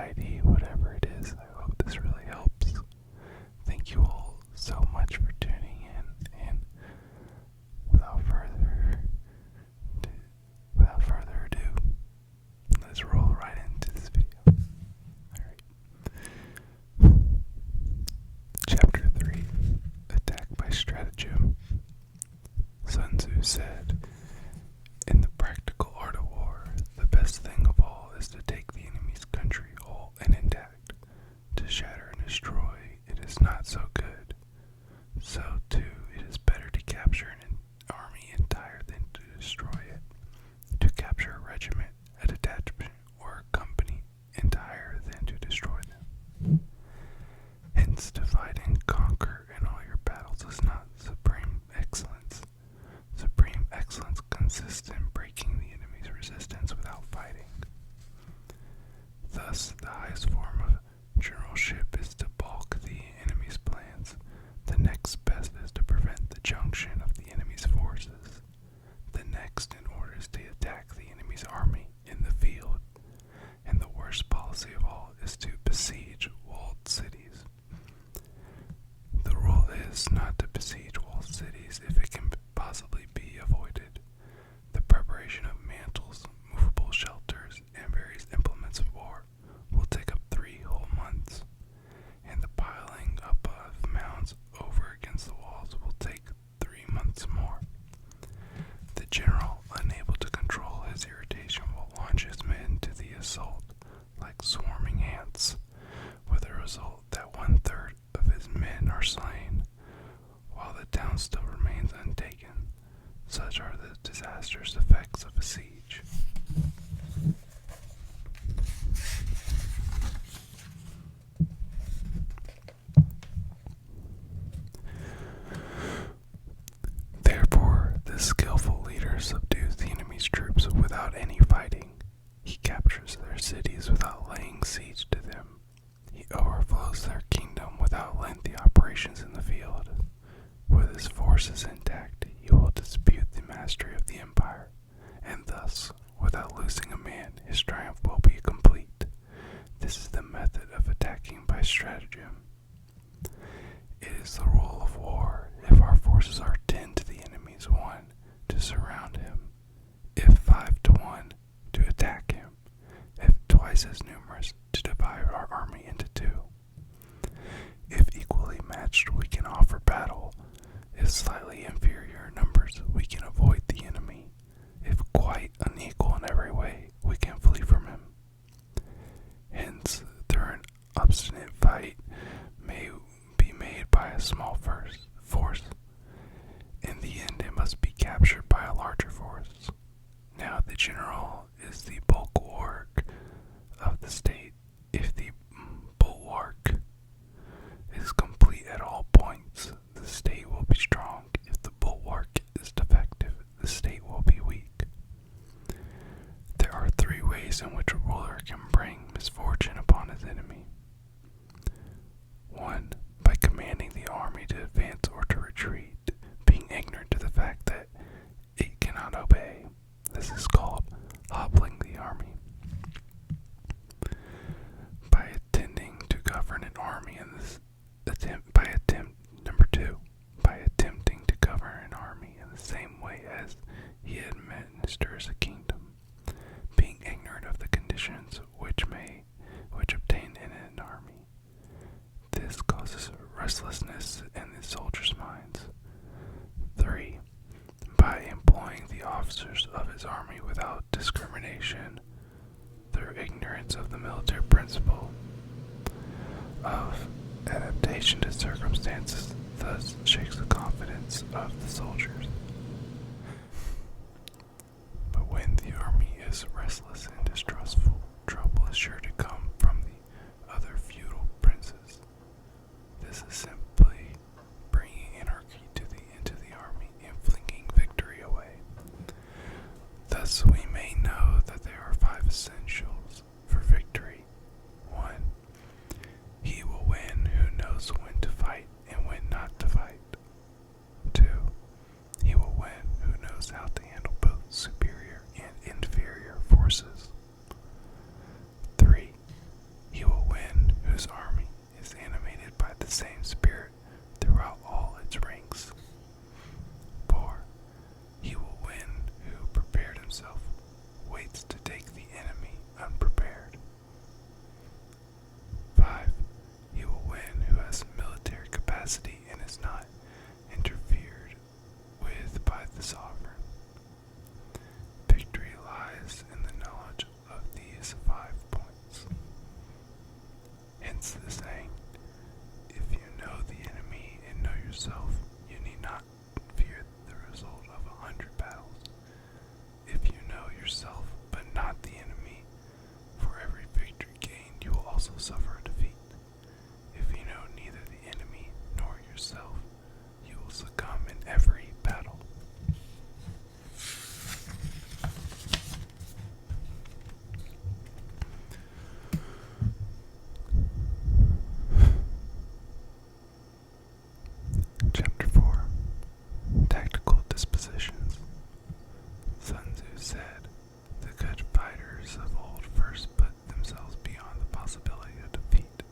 anxiety, whatever it is. I hope this really helps. Thank you all so much for tuning in, and without further ado, let's roll right into this video. Alright. Chapter 3, Attack by Stratagem. Sun Tzu said, "In the practical art of war, the best thing of all is to take the enemy's country whole and intact. To shatter and destroy it is not so good. So, too, it is better to capture an army entire than to destroy it. To capture a regiment, a detachment, or a company entire than to destroy them. Hence, divide and conquer in all your battles is not supreme excellence. Supreme excellence consists in breaking the enemy's resistance without fighting. Thus, the highest form of generalship is to balk the enemy's plans. The next best is to prevent the junction of the enemy's forces. The next in order is to attack the enemy's army in the field. And the worst policy of all is to besiege walled cities. The rule is not to besiege walled cities if it can possibly be avoided. The preparation of mantles, movable shelters, and various implements of war will take up 3 whole months, and the piling up of mounds over against the walls will take 3 months more. The general, unable to control his irritation, will launch his men to the assault like swarming ants, with the result that 1/3 of his men are slain, while the town still remains untaken. Such are the disastrous effects of a siege." Therefore, the skillful leader subdues the enemy's troops without any fighting. He captures their cities without laying siege to them. He overflows their kingdom without lengthy operations in the field. With his forces intact, he will dispute the mastery of the empire, and thus, without losing a man, his triumph will be complete. This is the method of attacking by stratagem. It is the rule of war, if our forces are 10 to the enemy's 1, to surround him; if 5 to 1, to attack him; if twice as numerous, to divide our army into 2. If equally matched, we can offer battle. If slightly inferior numbers, we can avoid the enemy. If quite unequal in every way, we can flee from him. Hence, through an obstinate fight may be made by a small force. In the end, it must be captured by a larger force. Now, the general is the bulwark of the state. If the bulwark is complete at all points, the state will be strong. If the bulwark is defective, the state will be weak. There are 3 ways in which a ruler can bring misfortune upon his enemy. 1. By commanding the army to advance or to retreat, being ignorant to the fact that it cannot obey. This is called hobbling the army. By attempting to govern an army in this Number 2, by attempting to govern an army in the same way as he administers a kingdom, being ignorant of the conditions which obtain in an army. This causes restlessness in the soldiers' minds. 3. By employing the officers of his army without discrimination, through ignorance of the military principle of adaptation to circumstances, thus shakes the confidence of the soldiers. But when the army is restless and distrustful, trouble is sure to come from the other feudal princes. This is simply bringing anarchy into the army and flinging victory away. Thus we may know that there are 5 essentials for victory. 1. He will win who knows when to fight and when not to fight. 2. He will win who knows how to handle both superior and inferior forces. Hence the saying, if you know the enemy and know yourself, you need not fear the result of 100 battles. If you know yourself, but not the enemy, for every victory gained you will also suffer a defeat. If you know neither the enemy nor yourself, you will succumb in every battle. Chapter 4. Tactical Dispositions. Sun Tzu said, "The good fighters of old first put themselves beyond the possibility of defeat,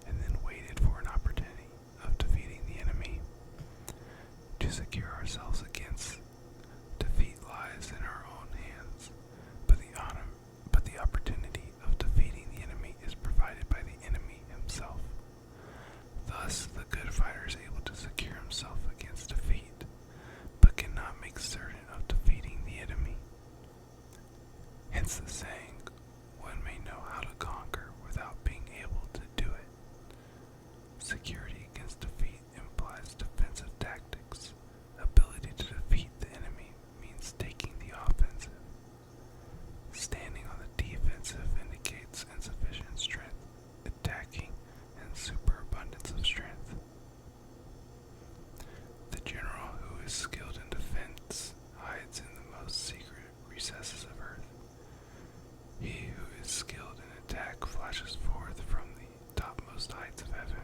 and then waited for an opportunity of defeating the enemy. To secure ourselves against defeat lies in our own hands, but the opportunity of defeating the enemy is provided by the enemy himself. Thus, the good fighter is able to secure himself against defeat, but cannot make certain of defeating the enemy. Hence the saying, one may know how to conquer without being able to do it. Security against defeat implies defensive tactics. Ability to defeat the enemy means taking the offensive. Standing on the defensive indicates insufficient strength, attacking, and superabundance of strength. The general who is skilled in defense hides in the most secret recesses of earth. He who is skilled in attack flashes forth from the topmost heights of heaven.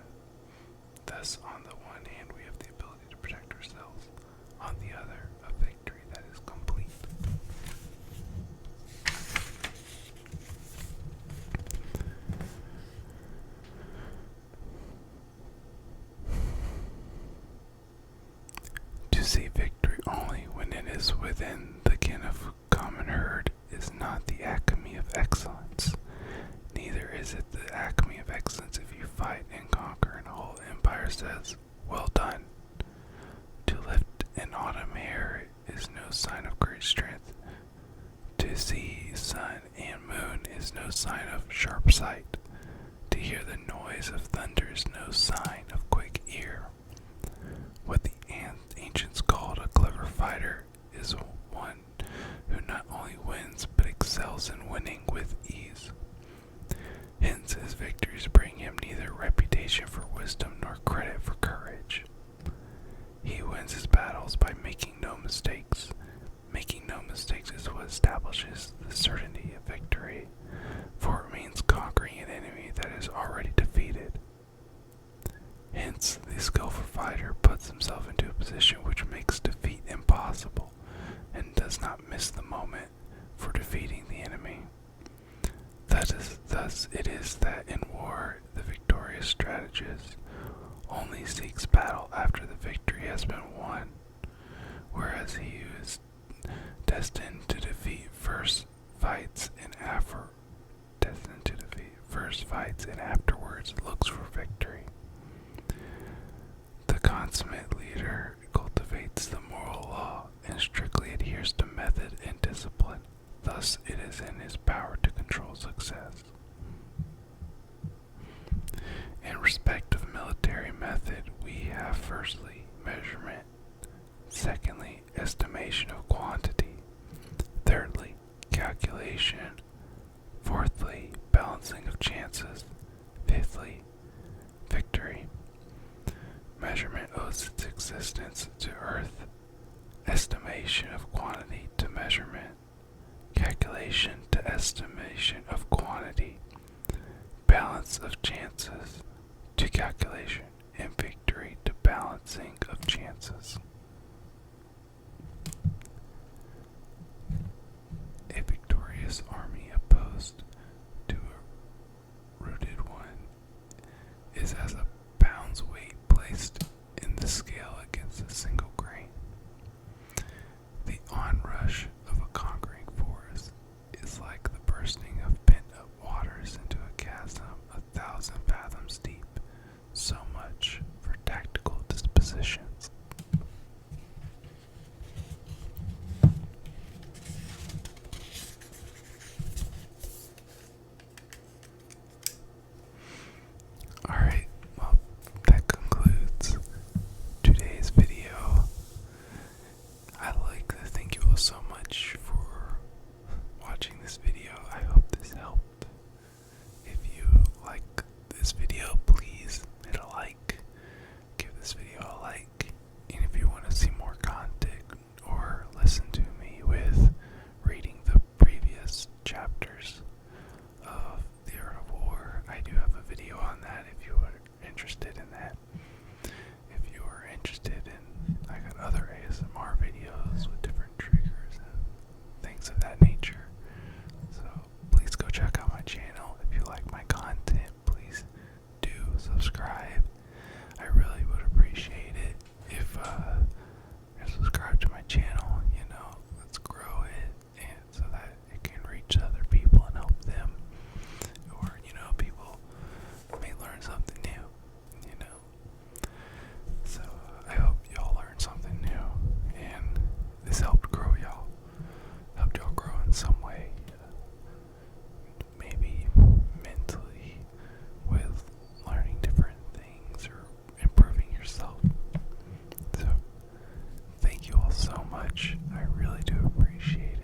Thus, on the one hand, we have the ability to protect ourselves, on the other, a victory that is complete." To see victory only when it is within the ken of common herd is not the acme of excellence. Neither is it the acme of excellence if you fight and conquer and a whole empire says, "Well done." To lift an autumn hair is no sign of great strength. To see sun and moon is no sign of sharp sight. To hear the noise of thunder is no sign of quick ear. What the ancients called a clever fighter is one who not only wins but excels in winning with ease. Hence his victories bring him neither reputation for wisdom nor credit for courage. He wins his battles by making no mistakes. Making no mistakes is what establishes the certainty of victory, for it means conquering an enemy that is already defeated. Hence, the skillful fighter puts himself into a position which makes defeat impossible, and does not miss the moment for defeating the enemy. Thus it is that in war the victorious strategist only seeks battle after the victory has been won, whereas he who is destined to defeat first fights and afterwards looks for victory. The consummate leader cultivates the moral law and strictly adheres to method and discipline. Thus it is in his power to control success. In respect of military method, we have firstly measurement, secondly estimation of quantity, thirdly calculation, fourthly balancing of chances, fifthly victory. Measurement owes its existence to earth, estimation of quantity to measurement, calculation to estimation of quantity, balance of chances to calculation, and victory to balancing of chances. A victorious army opposed to a routed one is as a pound's weight placed in the scale against a single grain. The onrush of a conquering force is like the bursting of pent-up waters into a chasm 1,000 fathoms deep. So much for tactical dispositions. much. I really do appreciate